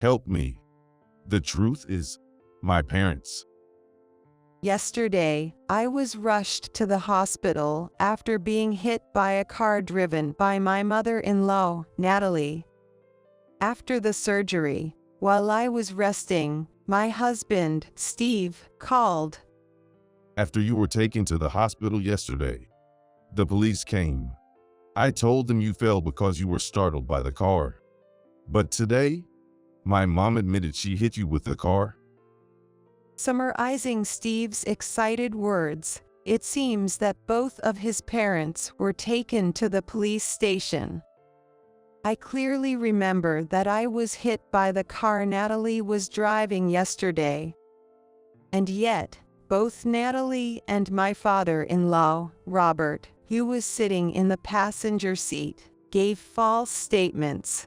Help me. The truth is, my parents. Yesterday, I was rushed to the hospital after being hit by a car driven by my mother-in-law, Natalie. After the surgery, while I was resting, my husband, Steve, called. After you were taken to the hospital yesterday, the police came. I told them you fell because you were startled by the car. But today, my mom admitted she hit you with the car. Summarizing Steve's excited words, it seems that both of his parents were taken to the police station. I clearly remember that I was hit by the car Natalie was driving yesterday. And yet, both Natalie and my father-in-law, Robert, who was sitting in the passenger seat, gave false statements.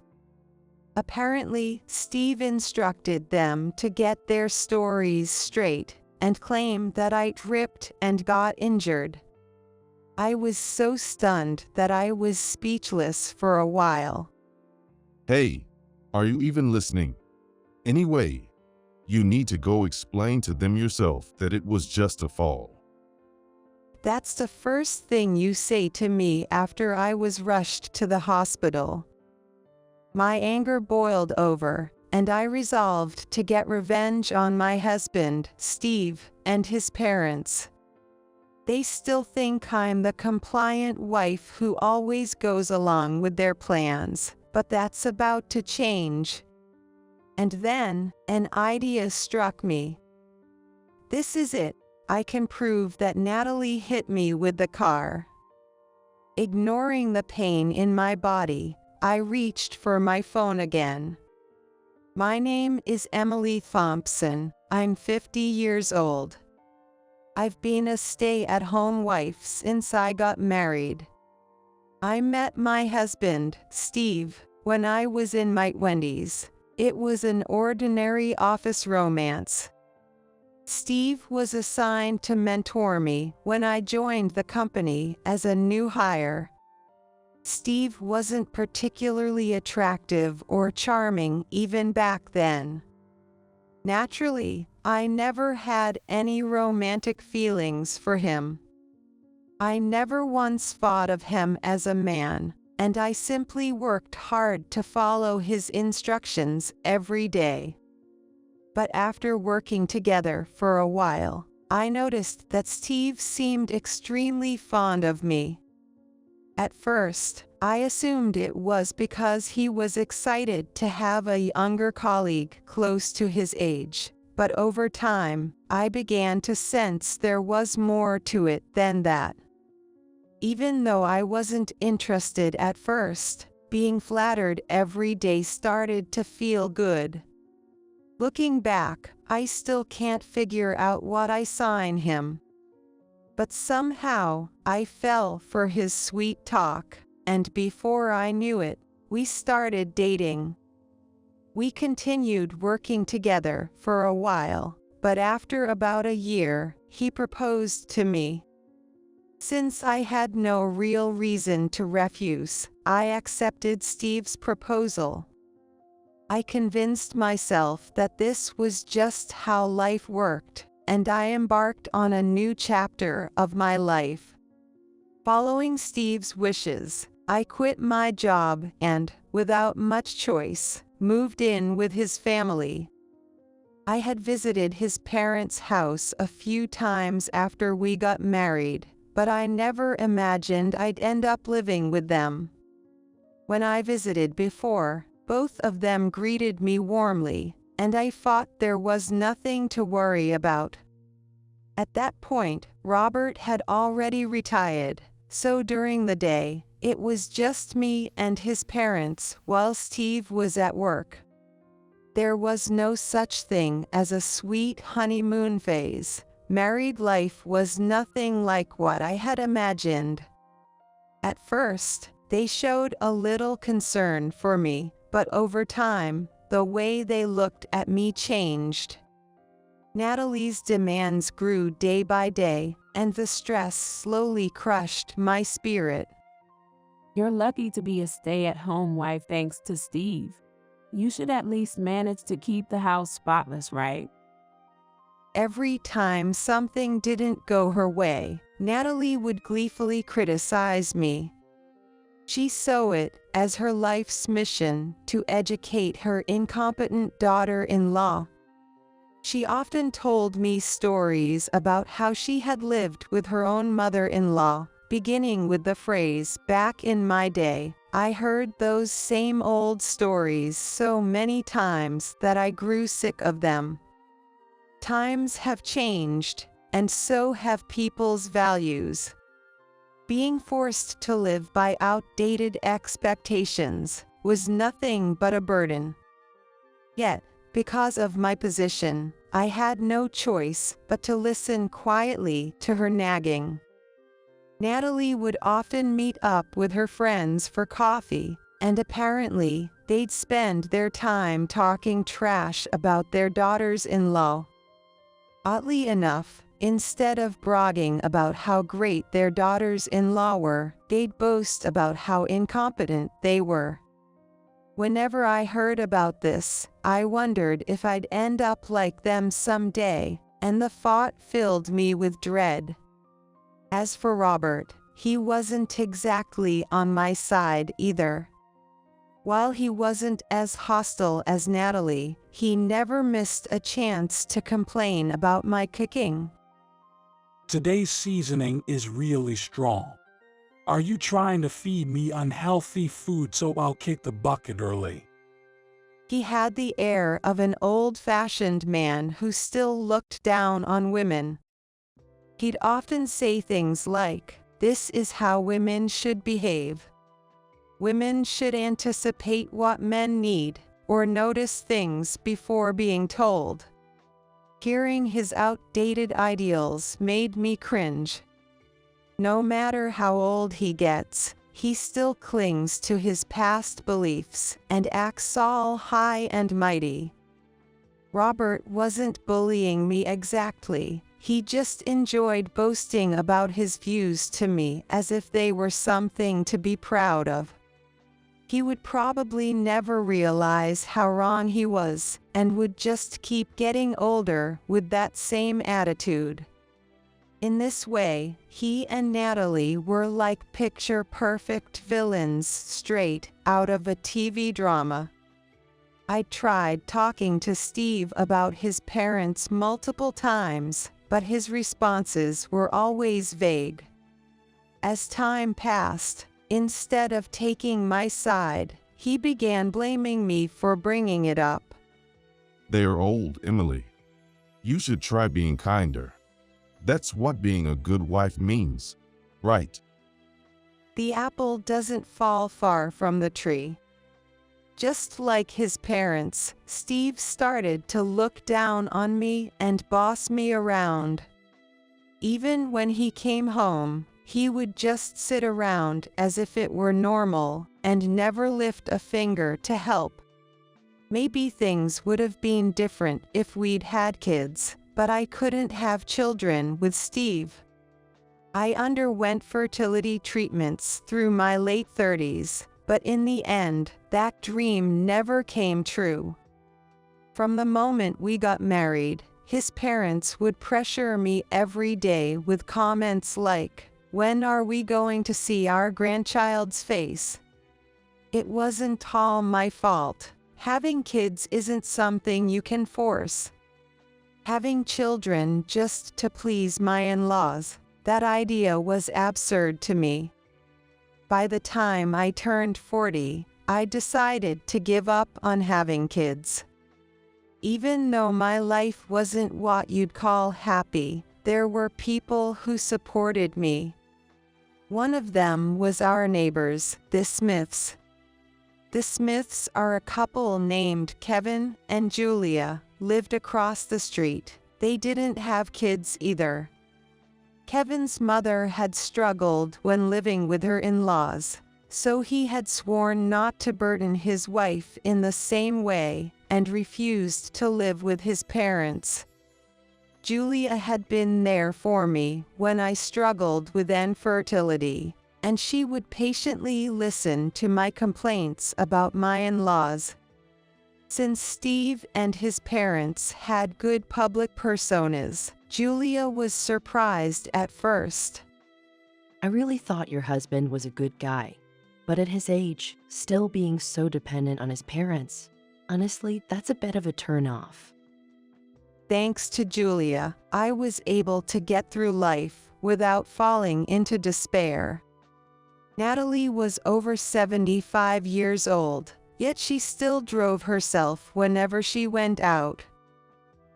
Apparently, Steve instructed them to get their stories straight and claimed that I tripped and got injured. I was so stunned that I was speechless for a while. Hey, are you even listening? Anyway, you need to go explain to them yourself that it was just a fall. That's the first thing you say to me after I was rushed to the hospital. My anger boiled over, and I resolved to get revenge on my husband, Steve, and his parents. They still think I'm the compliant wife who always goes along with their plans, but that's about to change. And then, an idea struck me. This is it. I can prove that Natalie hit me with the car. Ignoring the pain in my body, I reached for my phone again. My name is Emily Thompson. I'm 50 years old. I've been a stay-at-home wife since I got married. I met my husband, Steve, when I was in my 20s. It was an ordinary office romance. Steve was assigned to mentor me when I joined the company as a new hire. Steve wasn't particularly attractive or charming even back then. Naturally, I never had any romantic feelings for him. I never once thought of him as a man, and I simply worked hard to follow his instructions every day. But after working together for a while, I noticed that Steve seemed extremely fond of me. At first, I assumed it was because he was excited to have a younger colleague close to his age, but over time, I began to sense there was more to it than that. Even though I wasn't interested at first, being flattered every day started to feel good. Looking back, I still can't figure out what I saw in him. But somehow, I fell for his sweet talk, and before I knew it, we started dating. We continued working together for a while, but after about a year, he proposed to me. Since I had no real reason to refuse, I accepted Steve's proposal. I convinced myself that this was just how life worked, and I embarked on a new chapter of my life. Following Steve's wishes, I quit my job and, without much choice, moved in with his family. I had visited his parents' house a few times after we got married, but I never imagined I'd end up living with them. When I visited before, both of them greeted me warmly, and I thought there was nothing to worry about. At that point, Robert had already retired, so during the day, it was just me and his parents while Steve was at work. There was no such thing as a sweet honeymoon phase. Married life was nothing like what I had imagined. At first, they showed a little concern for me, but over time, the way they looked at me changed. Natalie's demands grew day by day, and the stress slowly crushed my spirit. You're lucky to be a stay-at-home wife thanks to Steve. You should at least manage to keep the house spotless, right? Every time something didn't go her way, Natalie would gleefully criticize me. She saw it as her life's mission to educate her incompetent daughter-in-law. She often told me stories about how she had lived with her own mother-in-law, beginning with the phrase, "Back in my day." I heard those same old stories so many times that I grew sick of them. Times have changed, and so have people's values. Being forced to live by outdated expectations was nothing but a burden. Yet, because of my position, I had no choice but to listen quietly to her nagging. Natalie would often meet up with her friends for coffee, and apparently, they'd spend their time talking trash about their daughters-in-law. Oddly enough, instead of bragging about how great their daughters-in-law were, they'd boast about how incompetent they were. Whenever I heard about this, I wondered if I'd end up like them someday, and the thought filled me with dread. As for Robert, he wasn't exactly on my side either. While he wasn't as hostile as Natalie, he never missed a chance to complain about my cooking. Today's seasoning is really strong. Are you trying to feed me unhealthy food so I'll kick the bucket early? He had the air of an old-fashioned man who still looked down on women. He'd often say things like, "This is how women should behave. Women should anticipate what men need, or notice things before being told." Hearing his outdated ideals made me cringe. No matter how old he gets, he still clings to his past beliefs and acts all high and mighty. Robert wasn't bullying me exactly. He just enjoyed boasting about his views to me as if they were something to be proud of. He would probably never realize how wrong he was, and would just keep getting older with that same attitude. In this way, he and Natalie were like picture-perfect villains straight out of a TV drama. I tried talking to Steve about his parents multiple times, but his responses were always vague. As time passed, instead of taking my side, he began blaming me for bringing it up. They are old, Emily. You should try being kinder. That's what being a good wife means, right? The apple doesn't fall far from the tree. Just like his parents, Steve started to look down on me and boss me around. Even when he came home, he would just sit around as if it were normal, and never lift a finger to help. Maybe things would have been different if we'd had kids, but I couldn't have children with Steve. I underwent fertility treatments through my late 30s, but in the end, that dream never came true. From the moment we got married, his parents would pressure me every day with comments like, "When are we going to see our grandchild's face?" It wasn't all my fault. Having kids isn't something you can force. Having children just to please my in-laws, that idea was absurd to me. By the time I turned 40, I decided to give up on having kids. Even though my life wasn't what you'd call happy, there were people who supported me. One of them was our neighbors, the Smiths. The Smiths are a couple named Kevin and Julia, lived across the street. They didn't have kids either. Kevin's mother had struggled when living with her in-laws, so he had sworn not to burden his wife in the same way, and refused to live with his parents. Julia had been there for me when I struggled with infertility, and she would patiently listen to my complaints about my in-laws. Since Steve and his parents had good public personas, Julia was surprised at first. I really thought your husband was a good guy, but at his age, still being so dependent on his parents, honestly, that's a bit of a turnoff. Thanks to Julia, I was able to get through life without falling into despair. Natalie was over 75 years old, yet she still drove herself whenever she went out.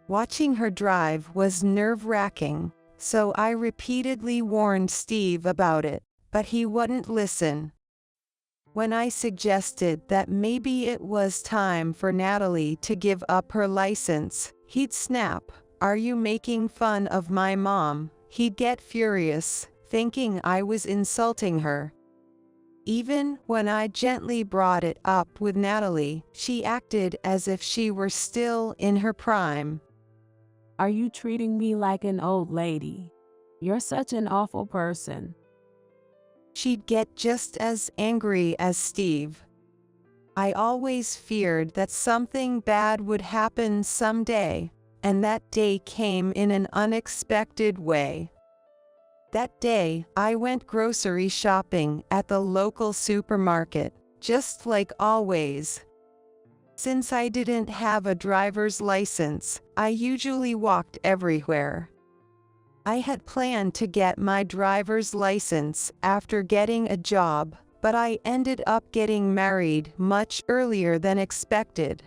Watching her drive was nerve-wracking, so I repeatedly warned Steve about it, but he wouldn't listen. When I suggested that maybe it was time for Natalie to give up her license, he'd snap, "Are you making fun of my mom?" He'd get furious, thinking I was insulting her. Even when I gently brought it up with Natalie, she acted as if she were still in her prime. Are you treating me like an old lady? You're such an awful person. She'd get just as angry as Steve. I always feared that something bad would happen someday, and that day came in an unexpected way. That day, I went grocery shopping at the local supermarket, just like always. Since I didn't have a driver's license, I usually walked everywhere. I had planned to get my driver's license after getting a job, but I ended up getting married much earlier than expected.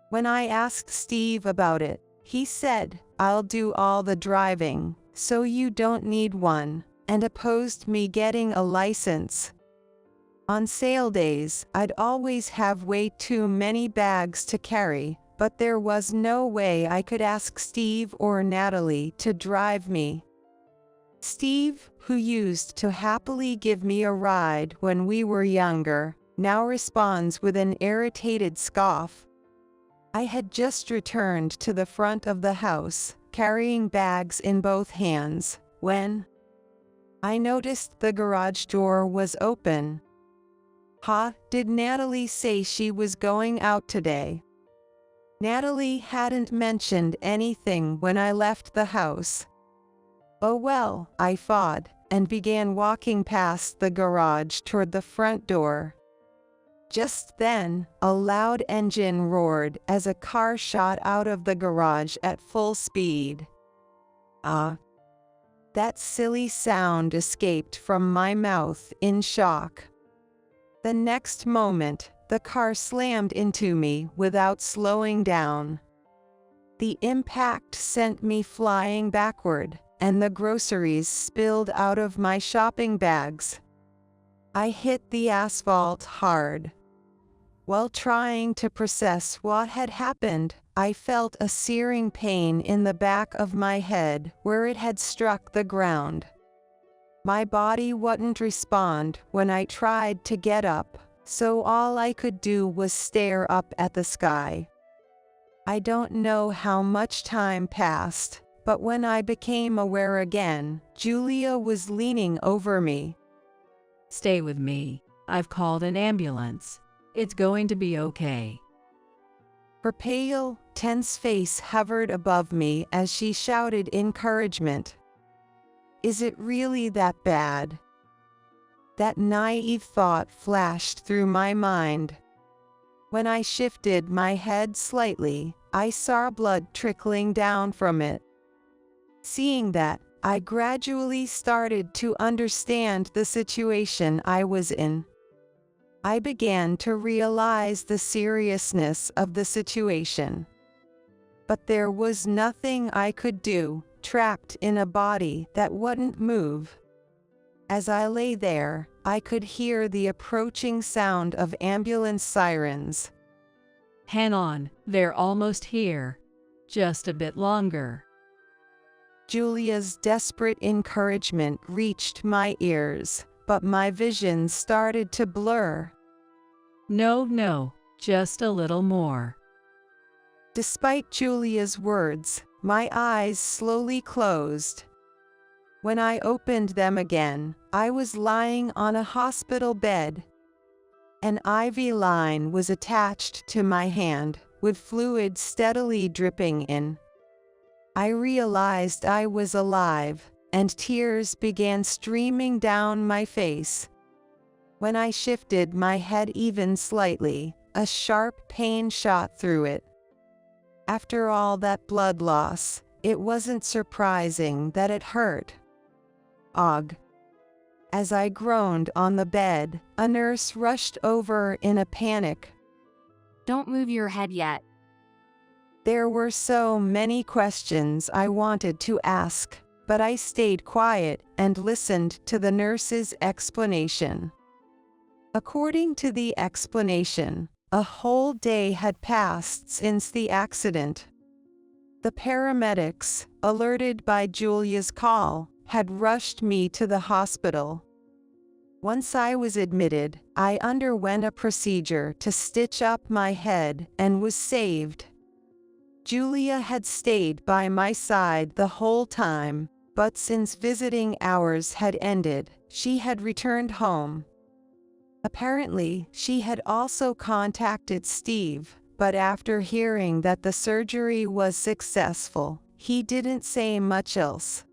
When I asked Steve about it, he said, "I'll do all the driving, so you don't need one," and opposed me getting a license. On sale days, I'd always have way too many bags to carry, but there was no way I could ask Steve or Natalie to drive me. Steve, who used to happily give me a ride when we were younger, now responds with an irritated scoff. I had just returned to the front of the house, carrying bags in both hands, when I noticed the garage door was open. Did Natalie say she was going out today? Natalie hadn't mentioned anything when I left the house. Oh well, I thought, and began walking past the garage toward the front door. Just then, a loud engine roared as a car shot out of the garage at full speed. That silly sound escaped from my mouth in shock. The next moment, the car slammed into me without slowing down. The impact sent me flying backward, and the groceries spilled out of my shopping bags. I hit the asphalt hard. While trying to process what had happened, I felt a searing pain in the back of my head where it had struck the ground. My body wouldn't respond when I tried to get up, so all I could do was stare up at the sky. I don't know how much time passed, but when I became aware again, Julia was leaning over me. "Stay with me. I've called an ambulance. It's going to be okay." Her pale, tense face hovered above me as she shouted encouragement. Is it really that bad? That naive thought flashed through my mind. When I shifted my head slightly, I saw blood trickling down from it. Seeing that, I gradually started to understand the situation I was in. I began to realize the seriousness of the situation. But there was nothing I could do, trapped in a body that wouldn't move. As I lay there, I could hear the approaching sound of ambulance sirens. "Hang on, they're almost here. Just a bit longer." Julia's desperate encouragement reached my ears, but my vision started to blur. No, just a little more." Despite Julia's words, my eyes slowly closed. When I opened them again, I was lying on a hospital bed. An IV line was attached to my hand, with fluid steadily dripping in. I realized I was alive, and tears began streaming down my face. When I shifted my head even slightly, a sharp pain shot through it. After all that blood loss, it wasn't surprising that it hurt. Og. As I groaned on the bed, a nurse rushed over in a panic. Don't move your head yet. There were so many questions I wanted to ask, but I stayed quiet and listened to the nurse's explanation. According to the explanation, a whole day had passed since the accident. The paramedics, alerted by Julia's call, had rushed me to the hospital. Once I was admitted, I underwent a procedure to stitch up my head and was saved. Julia had stayed by my side the whole time, but since visiting hours had ended, she had returned home. Apparently, she had also contacted Steve, but after hearing that the surgery was successful, he didn't say much else.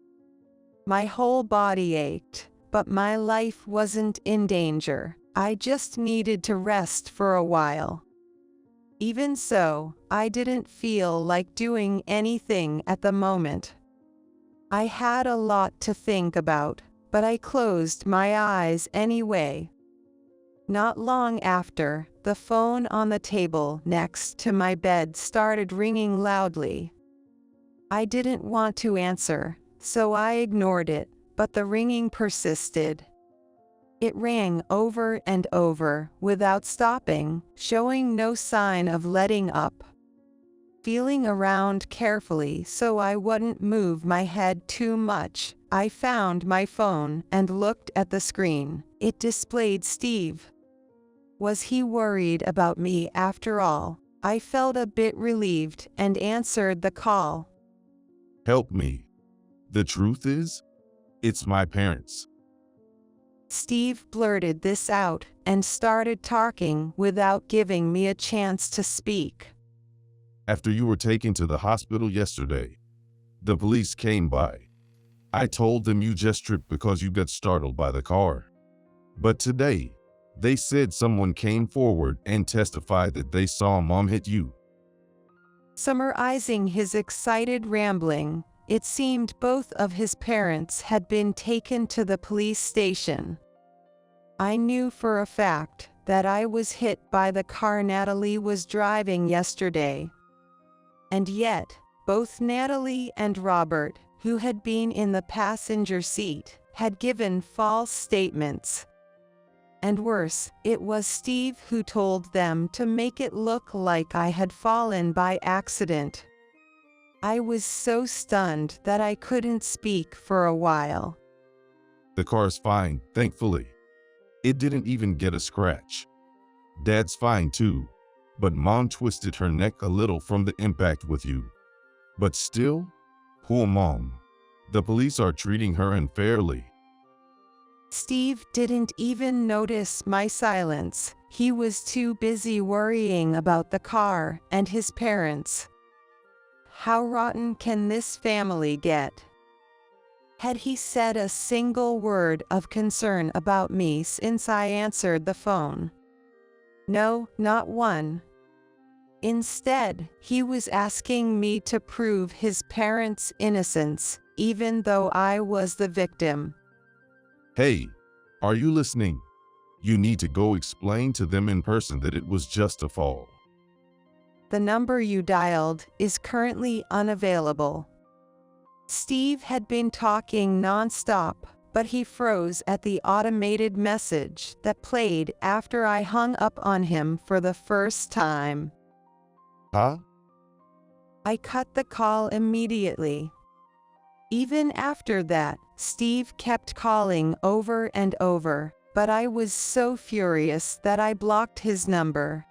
My whole body ached, but my life wasn't in danger. I just needed to rest for a while. Even so, I didn't feel like doing anything at the moment. I had a lot to think about, but I closed my eyes anyway. Not long after, the phone on the table next to my bed started ringing loudly. I didn't want to answer, so I ignored it, but the ringing persisted. It rang over and over, without stopping, showing no sign of letting up. Feeling around carefully so I wouldn't move my head too much, I found my phone and looked at the screen. It displayed Steve. Was he worried about me after all? I felt a bit relieved and answered the call. Help me. The truth is, it's my parents. Steve blurted this out and started talking without giving me a chance to speak. After you were taken to the hospital yesterday, the police came by. I told them you just tripped because you got startled by the car. But today, they said someone came forward and testified that they saw Mom hit you. Summarizing his excited rambling, it seemed both of his parents had been taken to the police station. I knew for a fact that I was hit by the car Natalie was driving yesterday. And yet, both Natalie and Robert, who had been in the passenger seat, had given false statements. And worse, it was Steve who told them to make it look like I had fallen by accident. I was so stunned that I couldn't speak for a while. The car's fine, thankfully. It didn't even get a scratch. Dad's fine too, but Mom twisted her neck a little from the impact with you. But still, poor Mom. The police are treating her unfairly. Steve didn't even notice my silence. He was too busy worrying about the car and his parents. How rotten can this family get? Had he said a single word of concern about me since I answered the phone? No, not one. Instead, he was asking me to prove his parents' innocence, even though I was the victim. Hey, are you listening? You need to go explain to them in person that it was just a fall. The number you dialed is currently unavailable. Steve had been talking nonstop, but he froze at the automated message that played after I hung up on him for the first time. Huh? I cut the call immediately. Even after that, Steve kept calling over and over, but I was so furious that I blocked his number.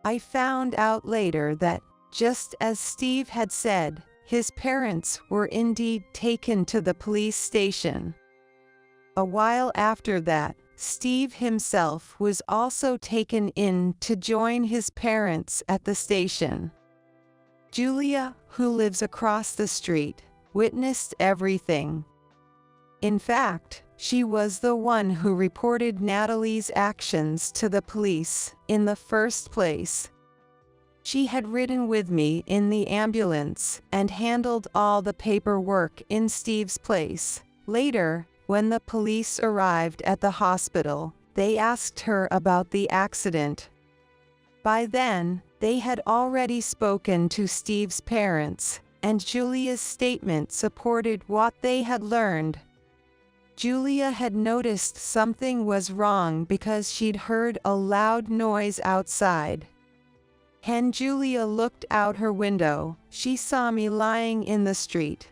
I found out later that, just as Steve had said, his parents were indeed taken to the police station. A while after that, Steve himself was also taken in to join his parents at the station. Julia, who lives across the street, witnessed everything. In fact, she was the one who reported Natalie's actions to the police in the first place. She had ridden with me in the ambulance and handled all the paperwork in Steve's place. Later, when the police arrived at the hospital, they asked her about the accident. By then, they had already spoken to Steve's parents, and Julia's statement supported what they had learned. Julia had noticed something was wrong because she'd heard a loud noise outside. When Julia looked out her window, she saw me lying in the street.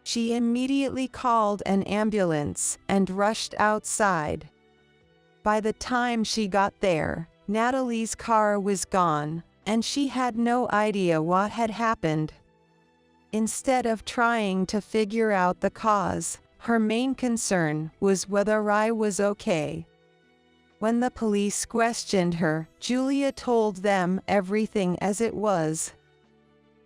She immediately called an ambulance and rushed outside. By the time she got there, Natalie's car was gone, and she had no idea what had happened. Instead of trying to figure out the cause, her main concern was whether I was okay. When the police questioned her, Julia told them everything as it was.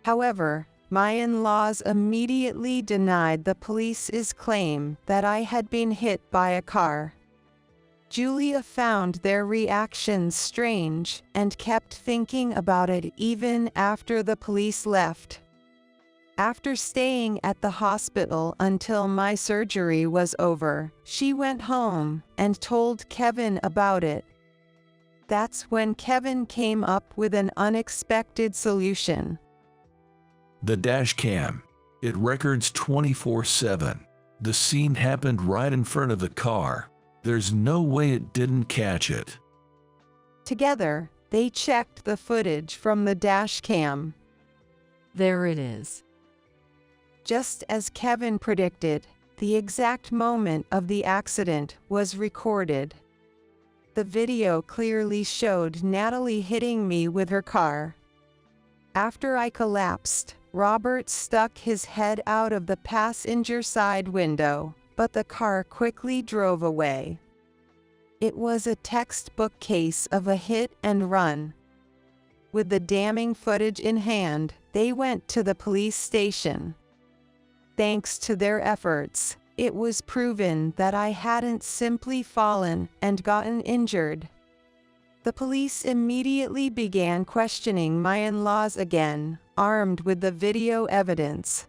However, my in-laws immediately denied the police's claim that I had been hit by a car. Julia found their reactions strange and kept thinking about it even after the police left. After staying at the hospital until my surgery was over, she went home and told Kevin about it. That's when Kevin came up with an unexpected solution. The dash cam. It records 24/7. The scene happened right in front of the car. There's no way it didn't catch it. Together, they checked the footage from the dash cam. There it is. Just as Kevin predicted, the exact moment of the accident was recorded. The video clearly showed Natalie hitting me with her car. After I collapsed, Robert stuck his head out of the passenger side window, but the car quickly drove away. It was a textbook case of a hit and run. With the damning footage in hand, they went to the police station. Thanks to their efforts, it was proven that I hadn't simply fallen and gotten injured. The police immediately began questioning my in-laws again, armed with the video evidence.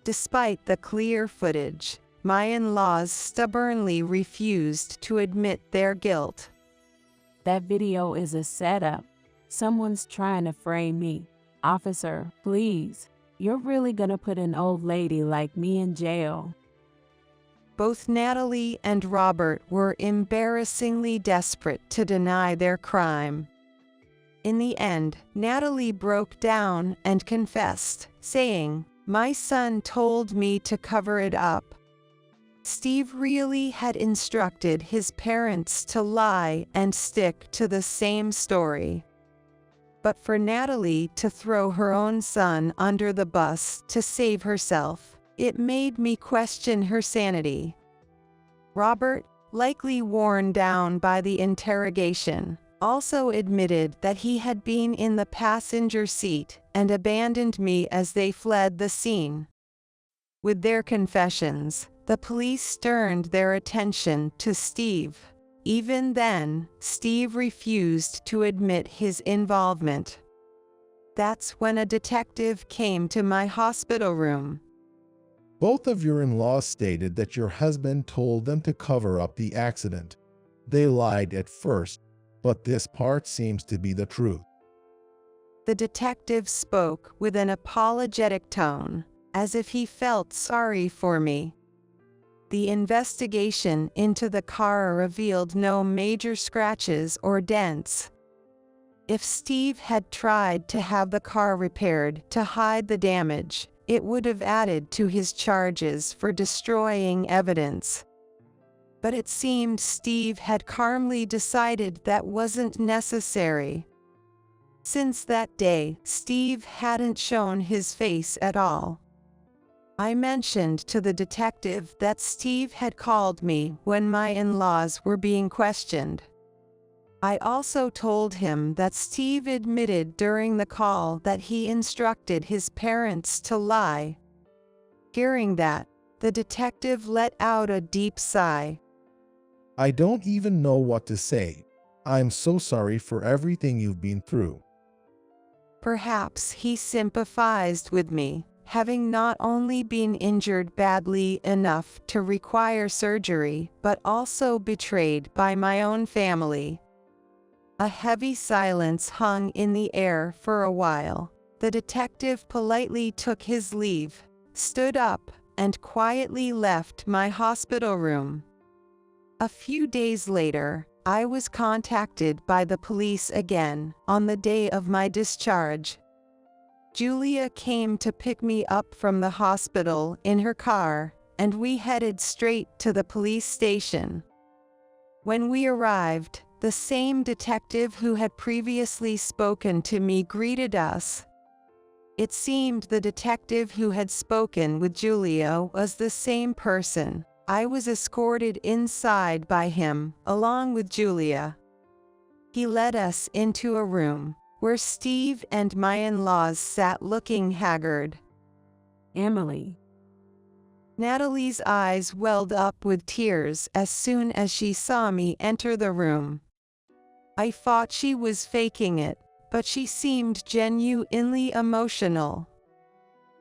Despite the clear footage, my in-laws stubbornly refused to admit their guilt. That video is a setup. Someone's trying to frame me. Officer, please. You're really gonna put an old lady like me in jail. Both Natalie and Robert were embarrassingly desperate to deny their crime. In the end, Natalie broke down and confessed, saying, "My son told me to cover it up." Steve really had instructed his parents to lie and stick to the same story. But for Natalie to throw her own son under the bus to save herself, it made me question her sanity. Robert, likely worn down by the interrogation, also admitted that he had been in the passenger seat and abandoned me as they fled the scene. With their confessions, the police turned their attention to Steve. Even then, Steve refused to admit his involvement. That's when a detective came to my hospital room. Both of your in-laws stated that your husband told them to cover up the accident. They lied at first, but this part seems to be the truth. The detective spoke with an apologetic tone, as if he felt sorry for me. The investigation into the car revealed no major scratches or dents. If Steve had tried to have the car repaired to hide the damage, it would have added to his charges for destroying evidence. But it seemed Steve had calmly decided that wasn't necessary. Since that day, Steve hadn't shown his face at all. I mentioned to the detective that Steve had called me when my in-laws were being questioned. I also told him that Steve admitted during the call that he instructed his parents to lie. Hearing that, the detective let out a deep sigh. I don't even know what to say. I'm so sorry for everything you've been through. Perhaps he sympathized with me, having not only been injured badly enough to require surgery, but also betrayed by my own family. A heavy silence hung in the air for a while. The detective politely took his leave, stood up, and quietly left my hospital room. A few days later, I was contacted by the police again on the day of my discharge. Julia came to pick me up from the hospital in her car, and we headed straight to the police station. When we arrived, the same detective who had previously spoken to me greeted us. It seemed the detective who had spoken with Julia was the same person. I was escorted inside by him, along with Julia. He led us into a room where Steve and my in-laws sat looking haggard. Emily. Natalie's eyes welled up with tears as soon as she saw me enter the room. I thought she was faking it, but she seemed genuinely emotional.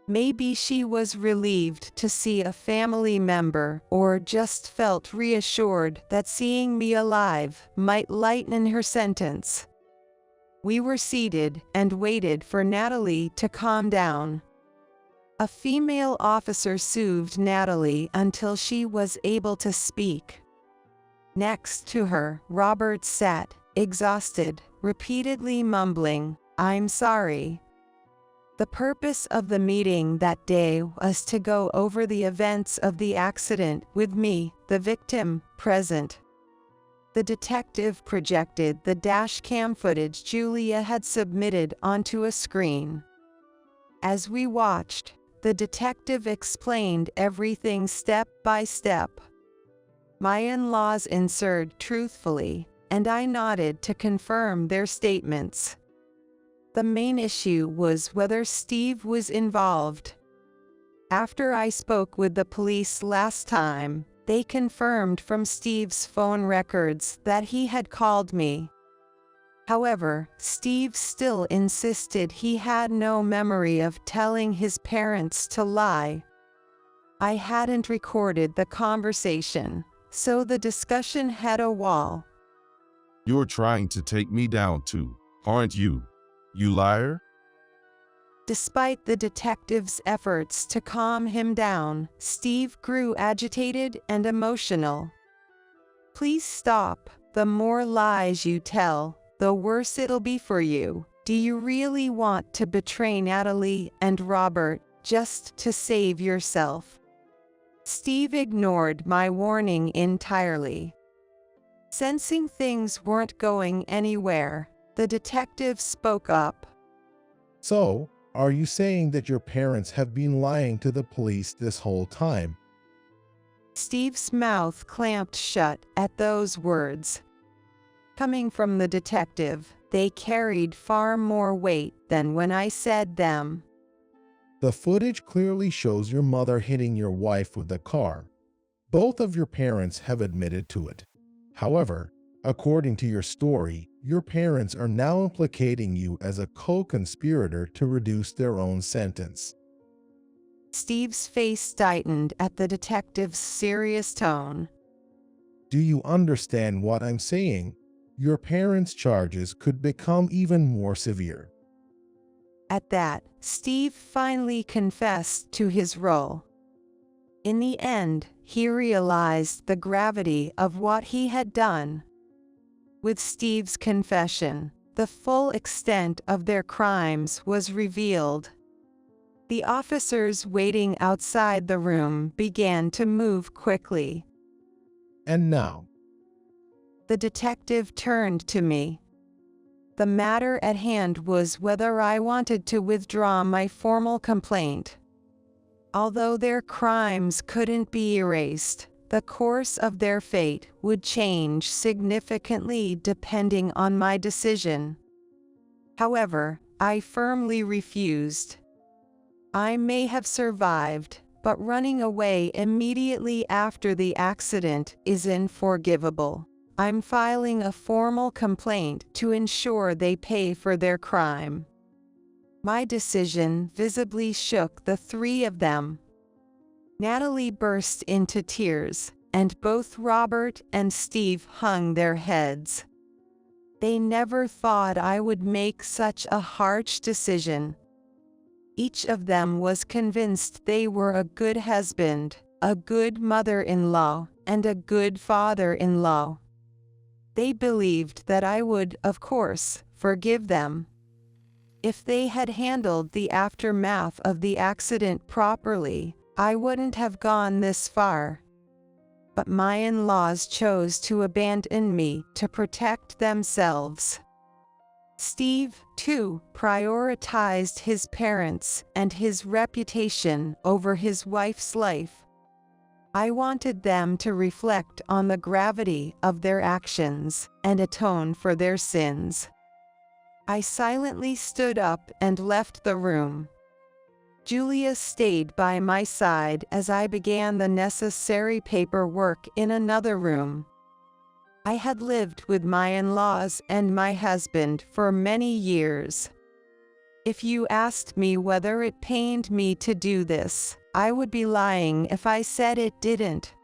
Maybe she was relieved to see a family member, or just felt reassured that seeing me alive might lighten her sentence. We were seated and waited for Natalie to calm down. A female officer soothed Natalie until she was able to speak. Next to her, Robert sat, exhausted, repeatedly mumbling, "I'm sorry." The purpose of the meeting that day was to go over the events of the accident with me, the victim, present. The detective projected the dashcam footage Julia had submitted onto a screen. As we watched, the detective explained everything step by step. My in-laws answered truthfully, and I nodded to confirm their statements. The main issue was whether Steve was involved. After I spoke with the police last time, they confirmed from Steve's phone records that he had called me. However, Steve still insisted he had no memory of telling his parents to lie. I hadn't recorded the conversation, so the discussion had a wall. You're trying to take me down too, aren't you? You liar? Despite the detective's efforts to calm him down, Steve grew agitated and emotional. "Please stop. The more lies you tell, the worse it'll be for you. Do you really want to betray Natalie and Robert just to save yourself?" Steve ignored my warning entirely. Sensing things weren't going anywhere, the detective spoke up. So, are you saying that your parents have been lying to the police this whole time? Steve's mouth clamped shut at those words. Coming from the detective, they carried far more weight than when I said them. The footage clearly shows your mother hitting your wife with a car. Both of your parents have admitted to it. However, according to your story, your parents are now implicating you as a co-conspirator to reduce their own sentence. Steve's face tightened at the detective's serious tone. Do you understand what I'm saying? Your parents' charges could become even more severe. At that, Steve finally confessed to his role. In the end, he realized the gravity of what he had done. With Steve's confession, the full extent of their crimes was revealed. The officers waiting outside the room began to move quickly. And now, The detective turned to me. The matter at hand was whether I wanted to withdraw my formal complaint. Although their crimes couldn't be erased, the course of their fate would change significantly depending on my decision. However, I firmly refused. I may have survived, but running away immediately after the accident is unforgivable. I'm filing a formal complaint to ensure they pay for their crime. My decision visibly shook the three of them. Natalie burst into tears, and both Robert and Steve hung their heads. They never thought I would make such a harsh decision. Each of them was convinced they were a good husband, a good mother-in-law, and a good father-in-law. They believed that I would, of course, forgive them. If they had handled the aftermath of the accident properly, I wouldn't have gone this far. But my in-laws chose to abandon me to protect themselves. Steve, too, prioritized his parents and his reputation over his wife's life. I wanted them to reflect on the gravity of their actions and atone for their sins. I silently stood up and left the room. Julia stayed by my side as I began the necessary paperwork in another room. I had lived with my in-laws and my husband for many years. If you asked me whether it pained me to do this, I would be lying if I said it didn't.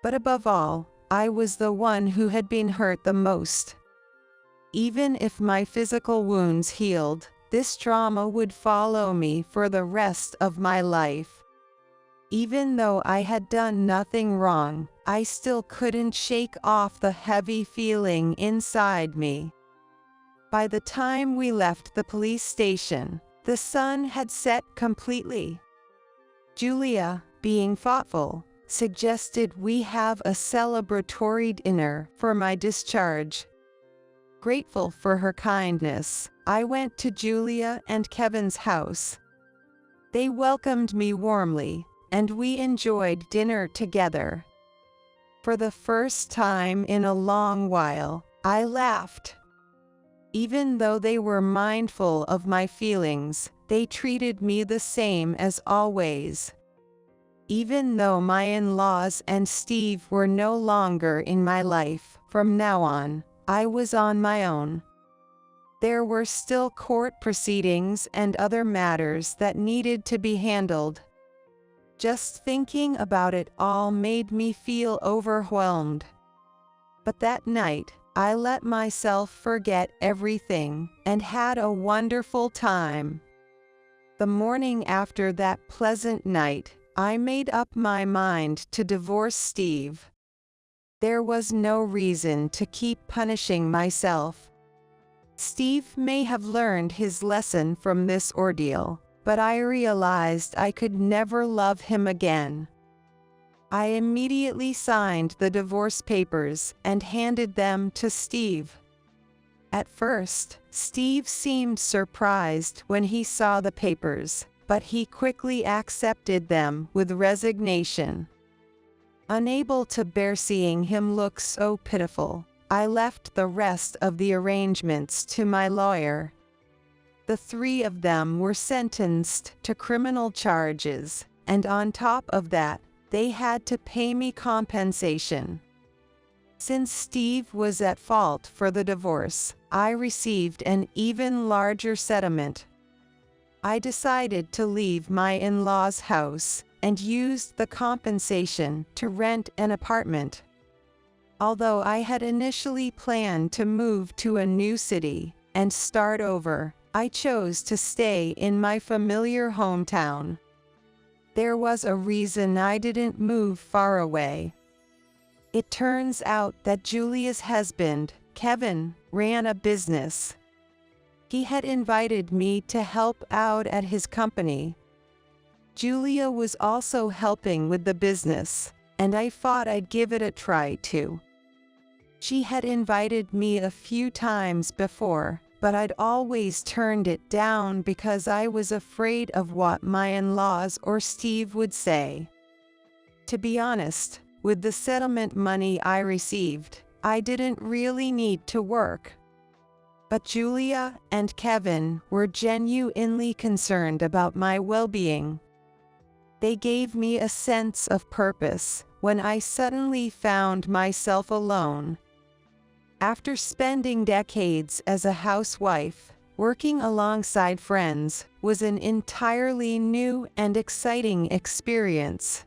But above all, I was the one who had been hurt the most. Even if my physical wounds healed, this trauma would follow me for the rest of my life. Even though I had done nothing wrong, I still couldn't shake off the heavy feeling inside me. By the time we left the police station, the sun had set completely. Julia, being thoughtful, suggested we have a celebratory dinner for my discharge. Grateful for her kindness, I went to Julia and Kevin's house. They welcomed me warmly, and we enjoyed dinner together. For the first time in a long while, I laughed. Even though they were mindful of my feelings, they treated me the same as always. Even though my in-laws and Steve were no longer in my life, from now on, I was on my own. There were still court proceedings and other matters that needed to be handled. Just thinking about it all made me feel overwhelmed. But that night, I let myself forget everything and had a wonderful time. The morning after that pleasant night, I made up my mind to divorce Steve. There was no reason to keep punishing myself. Steve may have learned his lesson from this ordeal, but I realized I could never love him again. I immediately signed the divorce papers and handed them to Steve. At first, Steve seemed surprised when he saw the papers, but he quickly accepted them with resignation. Unable to bear seeing him look so pitiful, I left the rest of the arrangements to my lawyer. The three of them were sentenced to criminal charges, and on top of that, they had to pay me compensation. Since Steve was at fault for the divorce, I received an even larger settlement. I decided to leave my in-laws' house and used the compensation to rent an apartment. Although I had initially planned to move to a new city and start over, I chose to stay in my familiar hometown. There was a reason I didn't move far away. It turns out that Julia's husband, Kevin, ran a business. He had invited me to help out at his company. Julia was also helping with the business, and I thought I'd give it a try too. She had invited me a few times before, but I'd always turned it down because I was afraid of what my in-laws or Steve would say. To be honest, with the settlement money I received, I didn't really need to work. But Julia and Kevin were genuinely concerned about my well-being. They gave me a sense of purpose when I suddenly found myself alone. After spending decades as a housewife, working alongside friends was an entirely new and exciting experience.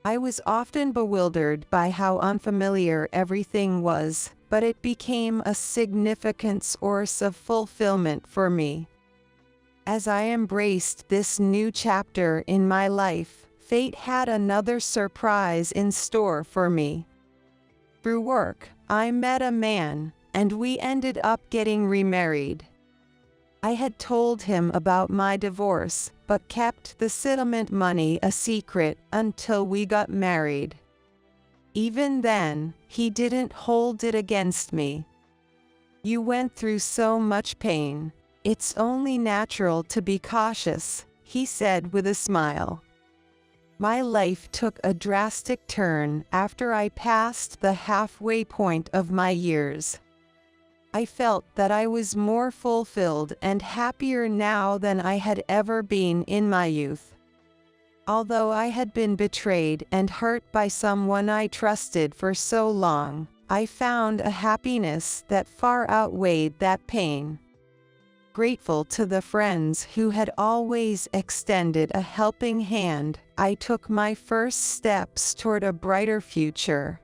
I was often bewildered by how unfamiliar everything was, but it became a significant source of fulfillment for me. As I embraced this new chapter in my life, fate had another surprise in store for me. Through work, I met a man, and we ended up getting remarried. I had told him about my divorce, but kept the settlement money a secret until we got married. Even then, he didn't hold it against me. "You went through so much pain. It's only natural to be cautious," he said with a smile. My life took a drastic turn after I passed the halfway point of my years. I felt that I was more fulfilled and happier now than I had ever been in my youth. Although I had been betrayed and hurt by someone I trusted for so long, I found a happiness that far outweighed that pain. Grateful to the friends who had always extended a helping hand, I took my first steps toward a brighter future.